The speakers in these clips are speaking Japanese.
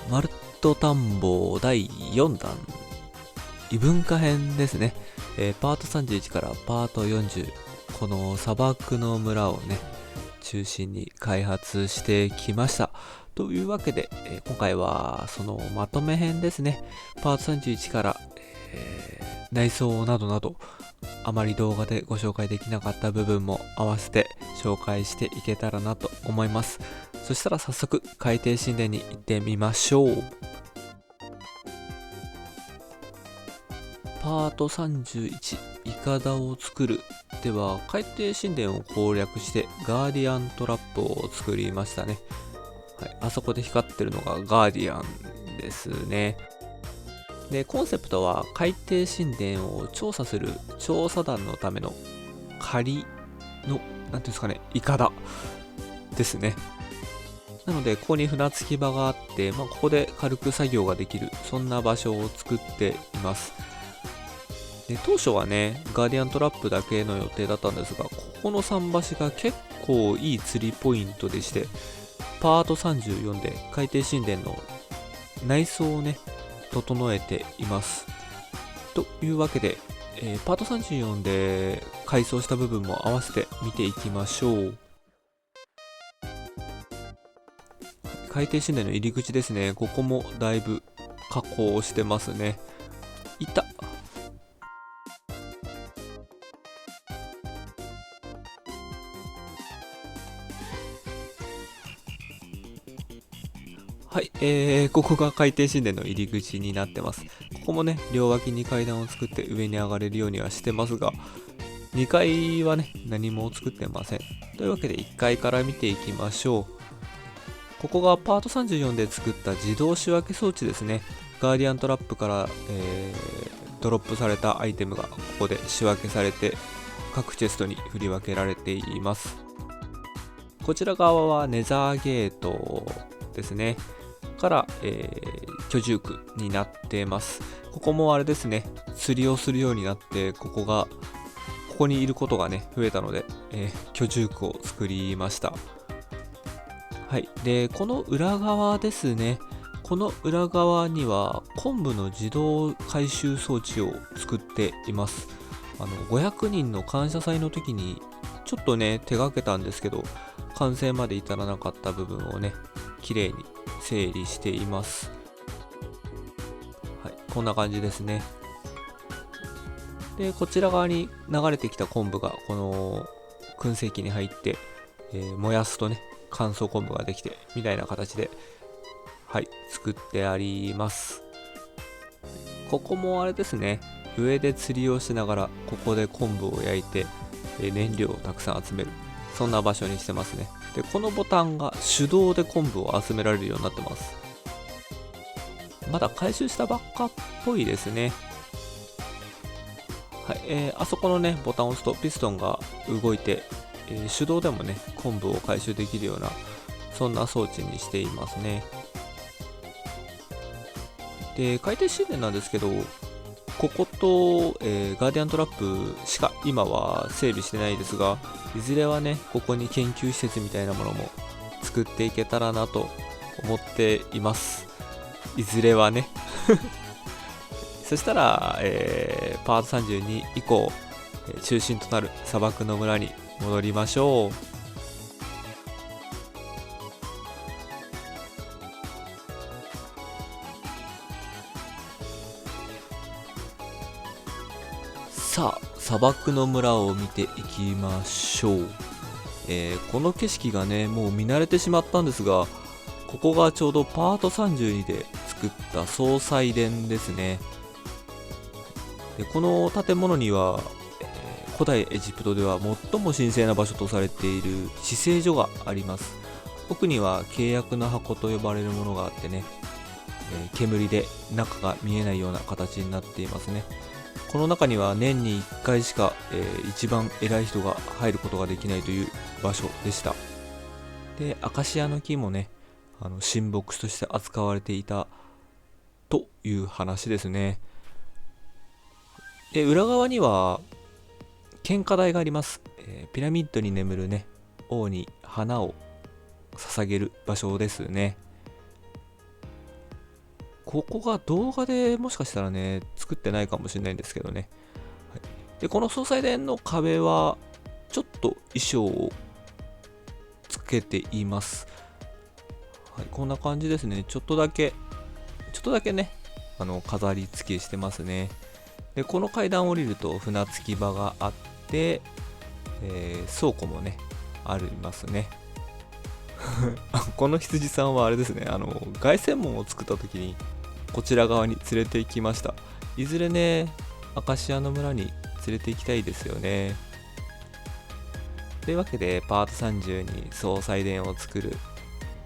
マルト探訪第4弾異文化編ですね。パート31からパート40、この砂漠の村をね中心に開発してきました。というわけで、今回はそのまとめ編ですね。パート31から、内装などなどあまり動画でご紹介できなかった部分も合わせて紹介していけたらなと思います。そしたら早速海底神殿に行ってみましょう。パート31、イカダを作るでは、海底神殿を攻略してガーディアントラップを作りましたね。はい、あそこで光ってるのがガーディアンですね。で、コンセプトは海底神殿を調査する調査団のための仮の、なんていうんですかね、イカダですね。なので、ここに船着き場があって、ここで軽く作業ができる、そんな場所を作っています。で、当初はね、ガーディアントラップだけの予定だったんですが、ここの桟橋が結構いい釣りポイントでして、パート34で海底神殿の内装をね、整えています。というわけで、パート34で改装した部分も合わせて見ていきましょう。海底神殿の入り口ですね。ここもだいぶ加工してますね。いた。はい、ここが海底神殿の入り口になってます。ここもね、両脇に階段を作って上に上がれるようにはしてますが、2階はね、何も作ってません。というわけで1階から見ていきましょう。ここがパート34で作った自動仕分け装置ですね。ガーディアントラップから、ドロップされたアイテムがここで仕分けされて各チェストに振り分けられています。こちら側はネザーゲートですね。から、居住区になってます。ここもあれですね、釣りをするようになって、ここにいることがね、増えたので、居住区を作りました。はい。で、この裏側ですね。この裏側には昆布の自動回収装置を作っています。500人の感謝祭の時にちょっとね、手がけたんですけど、完成まで至らなかった部分をね、綺麗に整理しています。はい、こんな感じですね。で、こちら側に流れてきた昆布がこの燻製機に入って、燃やすとね、乾燥昆布ができてみたいな形で、はい、作ってあります。ここもあれですね、上で釣りをしながらここで昆布を焼いて、燃料をたくさん集める、そんな場所にしてますね。で、このボタンが手動で昆布を集められるようになってます。まだ回収したばっかっぽいですね。はい、あそこのね、ボタンを押すとピストンが動いて、手動でもね、昆布を回収できるような、そんな装置にしていますね。で、海底神殿なんですけど、ここと、ガーディアントラップしか今は整備してないですが、いずれはね、ここに研究施設みたいなものも作っていけたらなと思っています。いずれはね。そしたら、パート32以降、中心となる砂漠の村に戻りましょう。さあ、砂漠の村を見ていきましょう。この景色がね、もう見慣れてしまったんですが、ここがちょうどパート32で作った総祭殿ですね。で、この建物には、古代エジプトでは最も神聖な場所とされている至聖所があります。奥には契約の箱と呼ばれるものがあってね、煙で中が見えないような形になっていますね。この中には年に1回しか、一番偉い人が入ることができないという場所でした。で、アカシアの木もね、神木として扱われていたという話ですね。で、裏側には献花台があります。ピラミッドに眠るね、王に花を捧げる場所ですね。ここが動画でもしかしたらね、作ってないかもしれないんですけどね。はい、で、この総裁殿の壁は、ちょっと衣装をつけています。はい、こんな感じですね。ちょっとだけね、飾り付けしてますね。で、この階段を降りると船着き場があって、倉庫もね、ありますね。この羊さんはあれですね、凱旋門を作った時にこちら側に連れて行きました。いずれね、アカシアの村に連れて行きたいですよね。というわけで、パート30に総裁殿を作る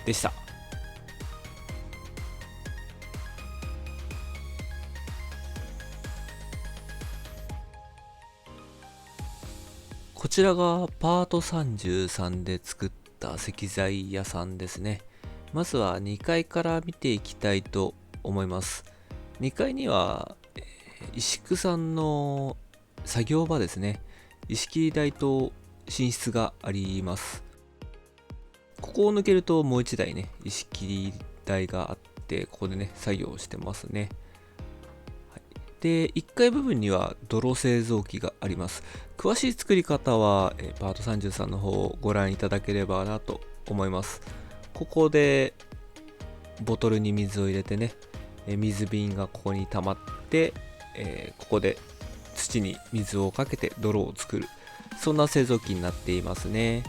でした。こちらがパート33で作った石材屋さんですね。まずは2階から見ていきたいと思います。2階には、石工さんの作業場ですね。石切り台と寝室があります。ここを抜けるともう1台ね、石切り台があって、ここでね、作業をしてますね。で、1階部分には泥製造機があります。詳しい作り方は、パート33の方をご覧いただければなと思います。ここでボトルに水を入れてね、水瓶がここに溜まって、ここで土に水をかけて泥を作る。そんな製造機になっていますね。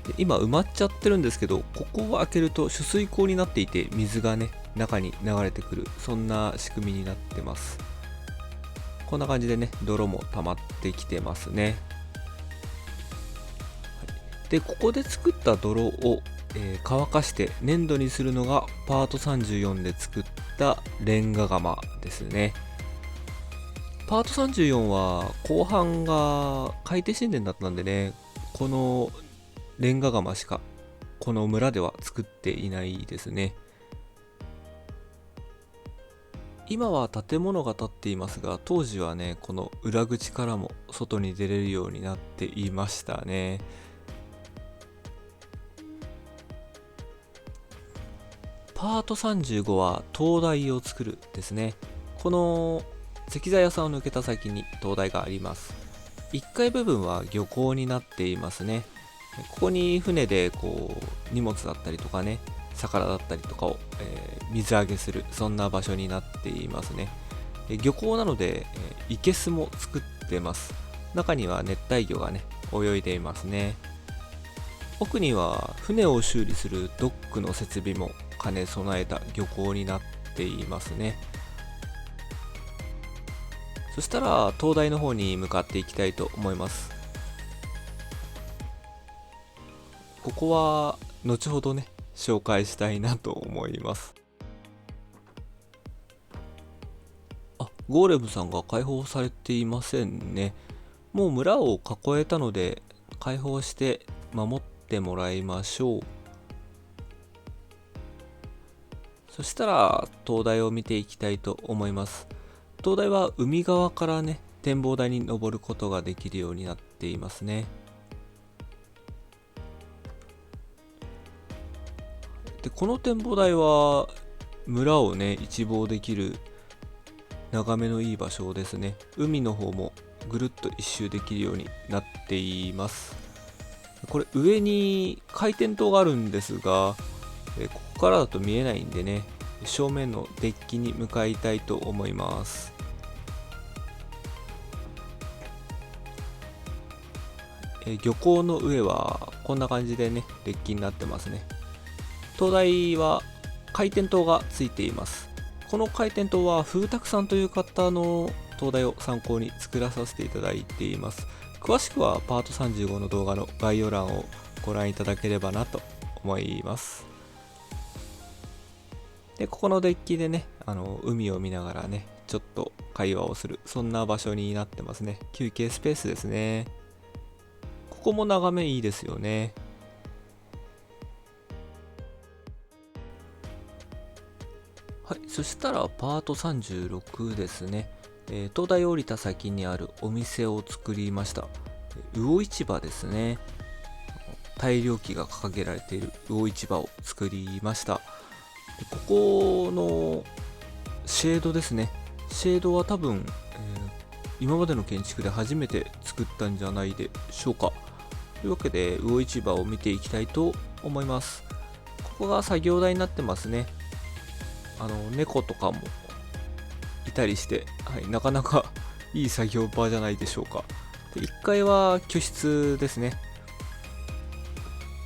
で、今埋まっちゃってるんですけど、ここを開けると取水口になっていて、水がね、中に流れてくる、そんな仕組みになってます。こんな感じでね、泥も溜まってきてますね。で、ここで作った泥を、乾かして粘土にするのがパート34で作ったレンガ窯ですね。パート34は後半が海底神殿だったんでね、このレンガ窯しかこの村では作っていないですね。今は建物が建っていますが、当時はね、この裏口からも外に出れるようになっていましたね。パート35は灯台を作るですね。この石材屋さんを抜けた先に灯台があります。1階部分は漁港になっていますね。ここに船でこう荷物だったりとかね、魚だったりとかを、水揚げする、そんな場所になっていますね。漁港なので、生けすも作ってます。中には熱帯魚がね、泳いでいますね。奥には船を修理するドックの設備も兼ね備えた漁港になっていますね。そしたら灯台の方に向かっていきたいと思います。ここは後ほどね、紹介したいなと思います。あ、ゴーレムさんが解放されていませんね。もう村を囲えたので解放して守ってもらいましょう。そしたら灯台を見ていきたいと思います。灯台は海側からね、展望台に登ることができるようになっていますね。で、この展望台は村をね、一望できる眺めのいい場所ですね。海の方もぐるっと一周できるようになっています。これ上に回転灯があるんですが、ここからだと見えないんでね、正面のデッキに向かいたいと思います。漁港の上はこんな感じでね、デッキになってますね。灯台は回転灯がついています。この回転灯は風卓さんという方の灯台を参考に作らさせていただいています。詳しくはパート35の動画の概要欄をご覧いただければなと思います。で、ここのデッキでね、海を見ながらね、ちょっと会話をする、そんな場所になってますね。休憩スペースですね。ここも眺めいいですよね。はい、そしたらパート36ですね。灯台を降りた先にあるお店を作りました。魚市場ですね。大漁旗が掲げられている魚市場を作りました。でここのシェードですね。シェードは多分、今までの建築で初めて作ったんじゃないでしょうか。というわけで魚市場を見ていきたいと思います。ここが作業台になってますね。猫とかもいたりして、はい、なかなかいい作業場じゃないでしょうか。で1階は居室ですね。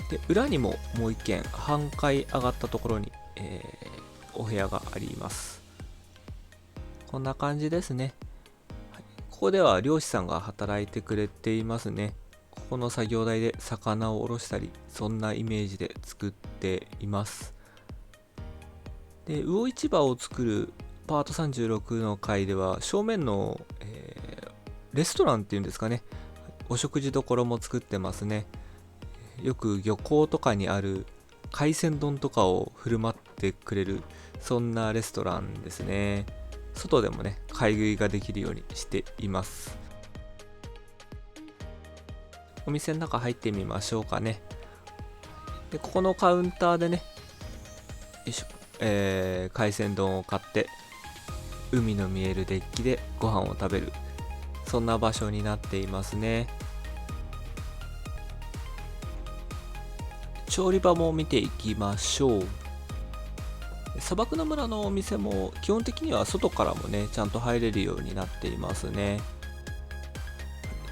で裏にももう1軒半階上がったところに、お部屋があります。こんな感じですね。ここでは漁師さんが働いてくれていますね。ここの作業台で魚をおろしたり、そんなイメージで作っています。で魚市場を作るパート36の階では正面の、レストランっていうんですかね、お食事処も作ってますね。よく漁港とかにある海鮮丼とかを振る舞ってくれる、そんなレストランですね。外でもね買い食いができるようにしています。お店の中入ってみましょうかね。でここのカウンターでね、よいしょ、海鮮丼を買って海の見えるデッキでご飯を食べる、そんな場所になっていますね。調理場も見ていきましょう。砂漠の村のお店も基本的には外からもねちゃんと入れるようになっていますね。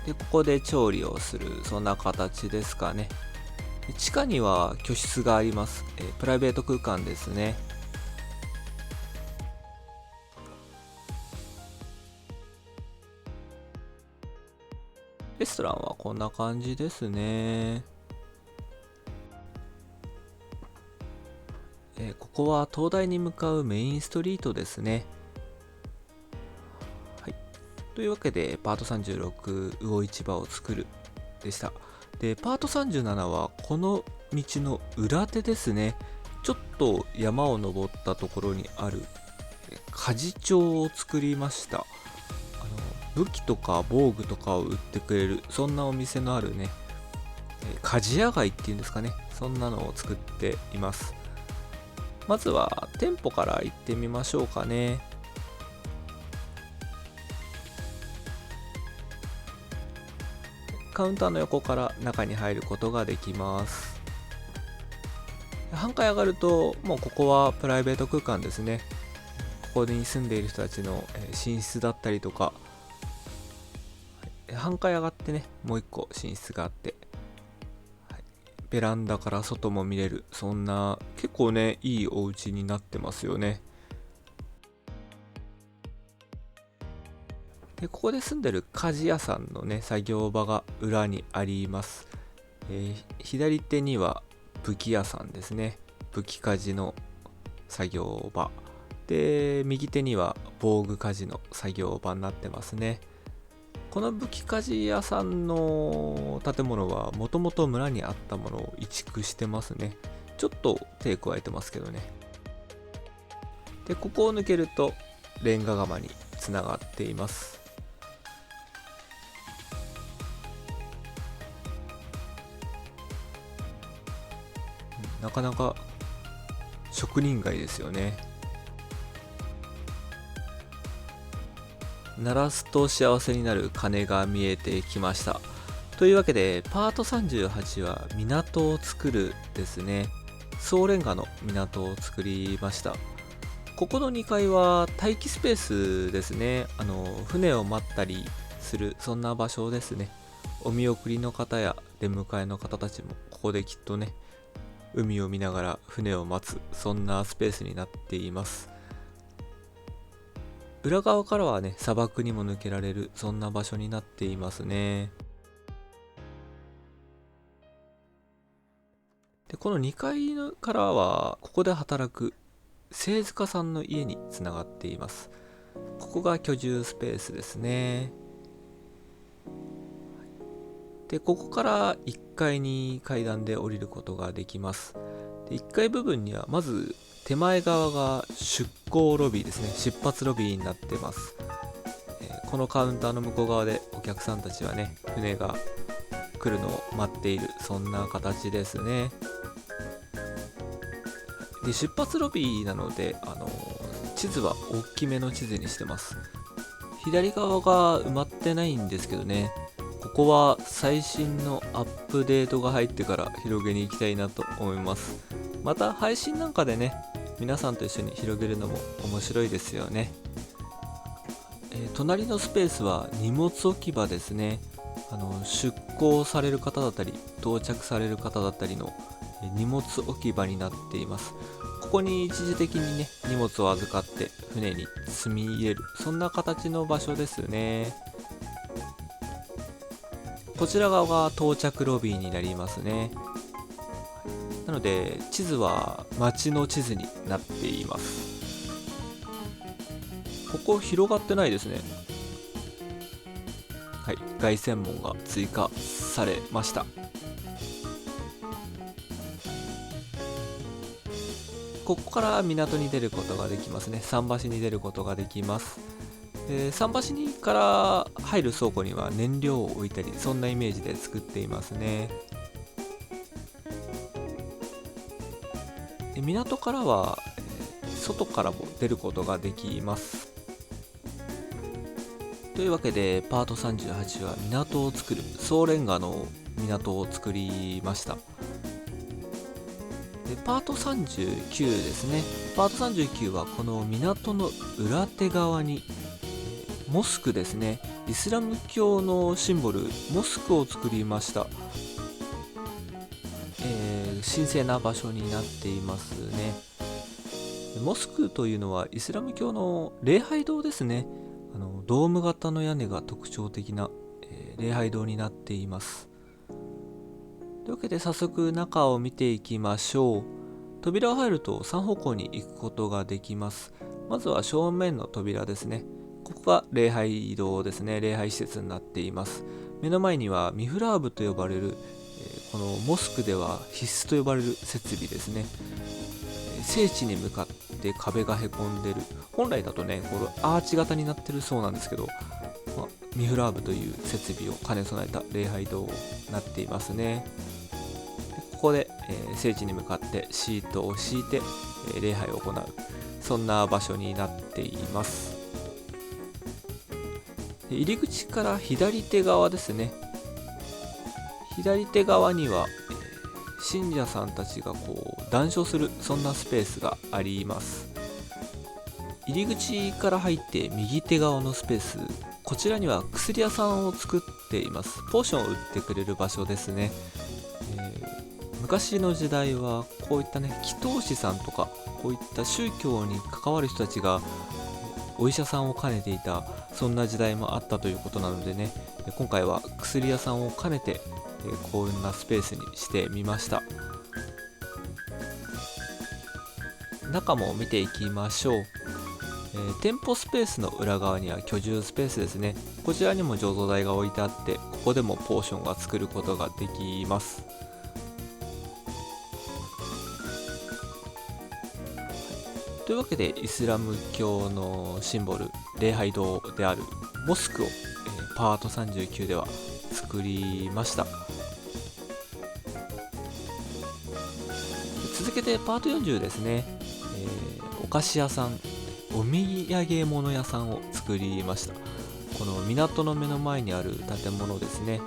でここで調理をする、そんな形ですかね。地下には居室があります。プライベート空間ですね。レストランはこんな感じですね。ここは東大に向かうメインストリートですね。はい。というわけで、パート36、魚市場を作るでした。で、パート37はこの道の裏手ですね。ちょっと山を登ったところにある鍛冶町を作りました。武器とか防具とかを売ってくれる、そんなお店のあるね、鍛冶屋街っていうんですかね、そんなのを作っています。まずは店舗から行ってみましょうかね。カウンターの横から中に入ることができます。半階上がるともうここはプライベート空間ですね。ここに住んでいる人たちの寝室だったりとか、半階上がってねもう一個寝室があって、ベランダから外も見れる、そんな結構ねいいお家になってますよね。でここで住んでる鍛冶屋さんのね作業場が裏にあります。左手には武器屋さんですね、武器鍛冶の作業場で、右手には防具鍛冶の作業場になってますね。この武器鍛冶屋さんの建物はもともと村にあったものを移築してますね。ちょっと手加えてますけどね。でここを抜けるとレンガ窯につながっています。なかなか職人街ですよね。鳴らすと幸せになる鐘が見えてきました。というわけでパート38は港を作るですね。総レンガの港を作りました。ここの2階は待機スペースですね。船を待ったりする、そんな場所ですね。お見送りの方や出迎えの方たちもここできっとね海を見ながら船を待つ、そんなスペースになっています。裏側からはね砂漠にも抜けられる、そんな場所になっていますね。でこの2階からはここで働く製図家さんの家につながっています。ここが居住スペースですね。でここから1階に階段で降りることができます。で1階部分にはまず手前側が出港ロビーですね、出発ロビーになってます。このカウンターの向こう側でお客さんたちはね船が来るのを待っている、そんな形ですね。で、出発ロビーなので、地図は大きめの地図にしてます。左側が埋まってないんですけどね、ここは最新のアップデートが入ってから広げに行きたいなと思います。また配信なんかでね、皆さんと一緒に広げるのも面白いですよね。隣のスペースは荷物置き場ですね。出港される方だったり到着される方だったりの荷物置き場になっています。ここに一時的にね、荷物を預かって船に積み入れる、そんな形の場所ですね。こちら側が到着ロビーになりますね。なので地図は街の地図になっています。ここ広がってないですね。はい、凱旋門が追加されました。ここから港に出ることができますね。桟橋に出ることができます。桟橋にから入る倉庫には燃料を置いたり、そんなイメージで作っていますね。港からは外からも出ることができます。というわけでパート38は港を作る、総レンガの港を作りました。でパート39ですね。パート39はこの港の裏手側にモスクですね、イスラム教のシンボルモスクを作りました。神聖な場所になっていますね。モスクというのはイスラム教の礼拝堂ですね。ドーム型の屋根が特徴的な、礼拝堂になっています。というわけで早速中を見ていきましょう。扉を入ると3方向に行くことができます。まずは正面の扉ですね。ここが礼拝堂ですね。礼拝施設になっています。目の前にはミフラーブと呼ばれる、このモスクでは必須と呼ばれる設備ですね。聖地に向かって壁がへこんでる。本来だとね、これアーチ型になってるそうなんですけど、ミフラーブという設備を兼ね備えた礼拝堂になっていますね。ここで、聖地に向かってシートを敷いて、礼拝を行う、そんな場所になっています。入り口から左手側ですね。左手側には、信者さんたちがこう談笑する、そんなスペースがあります。入り口から入って右手側のスペース、こちらには薬屋さんを作っています。ポーションを売ってくれる場所ですね。昔の時代はこういったね、祈祷師さんとかこういった宗教に関わる人たちがお医者さんを兼ねていた、そんな時代もあったということなのでね、今回は薬屋さんを兼ねてこんなスペースにしてみました。中も見ていきましょう。店舗スペースの裏側には居住スペースですね。こちらにも醸造台が置いてあって、ここでもポーションが作ることができます。というわけでイスラム教のシンボル、礼拝堂であるモスクを、パート39では作りました。続けてパート40ですね。お菓子屋さん、お土産物屋さんを作りました。この港の目の前にある建物ですね。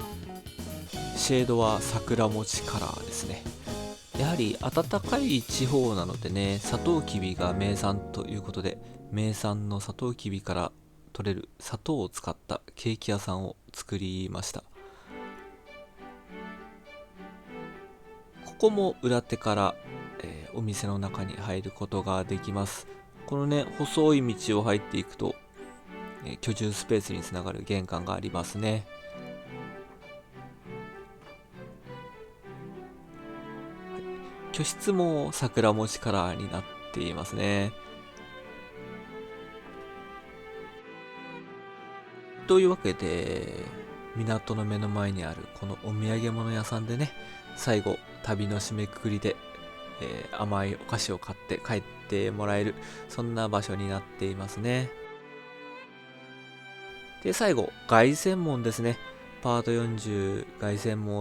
シェードは桜餅カラーですね。やはり暖かい地方なのでね、サトウキビが名産ということで、名産のサトウキビから取れる砂糖を使ったケーキ屋さんを作りました。ここも裏手から、お店の中に入ることができます。このね、細い道を入っていくと、居住スペースにつながる玄関がありますね。居室も桜餅カラーになっていますね。というわけで、港の目の前にあるこのお土産物屋さんでね、最後旅の締めくくりで、甘いお菓子を買って帰ってもらえる、そんな場所になっていますね。で、最後凱旋門ですね。パート40、凱旋門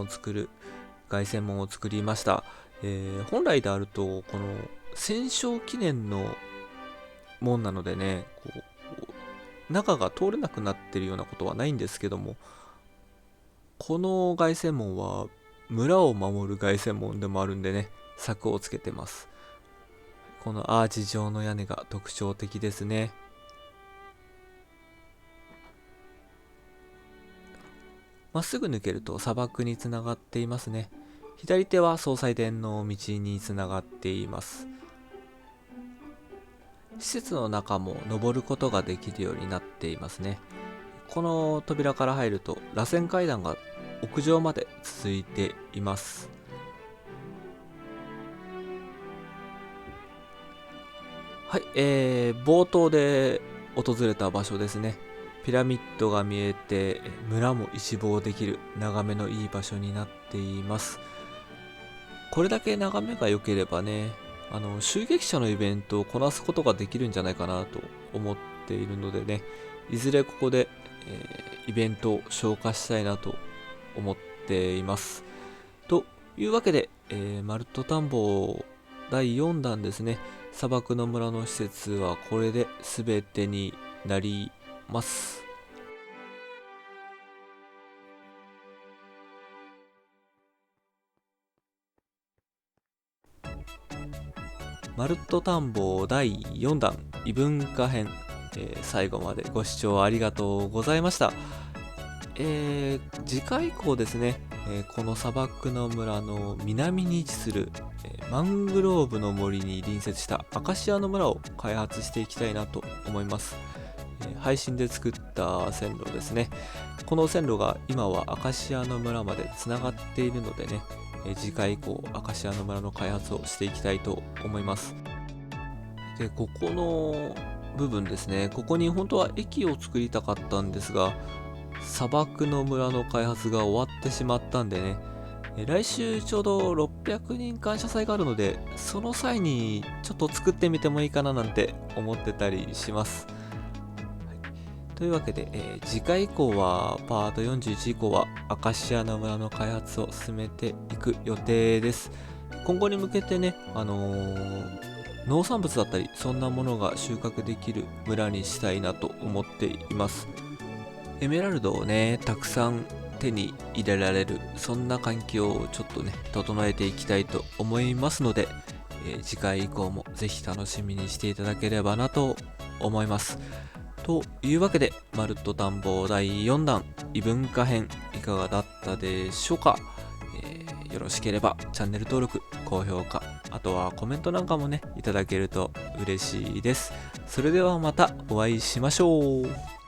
を作りました。本来であるとこの戦勝記念の門なのでね、中が通れなくなってるようなことはないんですけども、この凱旋門は村を守る凱旋門でもあるんでね、柵をつけてます。このアーチ状の屋根が特徴的ですね。まっすぐ抜けると砂漠につながっていますね。左手は総裁殿の道につながっています。施設の中も登ることができるようになっていますね。この扉から入ると螺旋階段が屋上まで続いています。はい、冒頭で訪れた場所ですね。ピラミッドが見えて村も一望できる眺めのいい場所になっています。これだけ眺めが良ければね、襲撃者のイベントをこなすことができるんじゃないかなと思っているのでね、いずれここで、イベントを消化したいなと思っています。というわけで、マルト田んぼ第4弾ですね、砂漠の村の施設はこれで全てになります。マルト田んぼ第4弾異文化編、最後までご視聴ありがとうございました。次回以降ですね、この砂漠の村の南に位置する、マングローブの森に隣接したアカシアの村を開発していきたいなと思います。配信で作った線路ですね。この線路が今はアカシアの村までつながっているのでね、次回以降アカシアの村の開発をしていきたいと思います。で、ここの部分ですね、ここに本当は駅を作りたかったんですが、砂漠の村の開発が終わってしまったんでね、来週ちょうど600人感謝祭があるので、その際にちょっと作ってみてもいいかななんて思ってたりします。というわけで、次回以降はパート41以降はアカシアの村の開発を進めていく予定です。今後に向けてね、農産物だったりそんなものが収穫できる村にしたいなと思っています。エメラルドをねたくさん手に入れられる、そんな環境をちょっとね整えていきたいと思いますので、次回以降もぜひ楽しみにしていただければなと思います。というわけで、マルト田んぼ第4弾異文化編いかがだったでしょうか。よろしければチャンネル登録、高評価、あとはコメントなんかもねいただけると嬉しいです。それではまたお会いしましょう。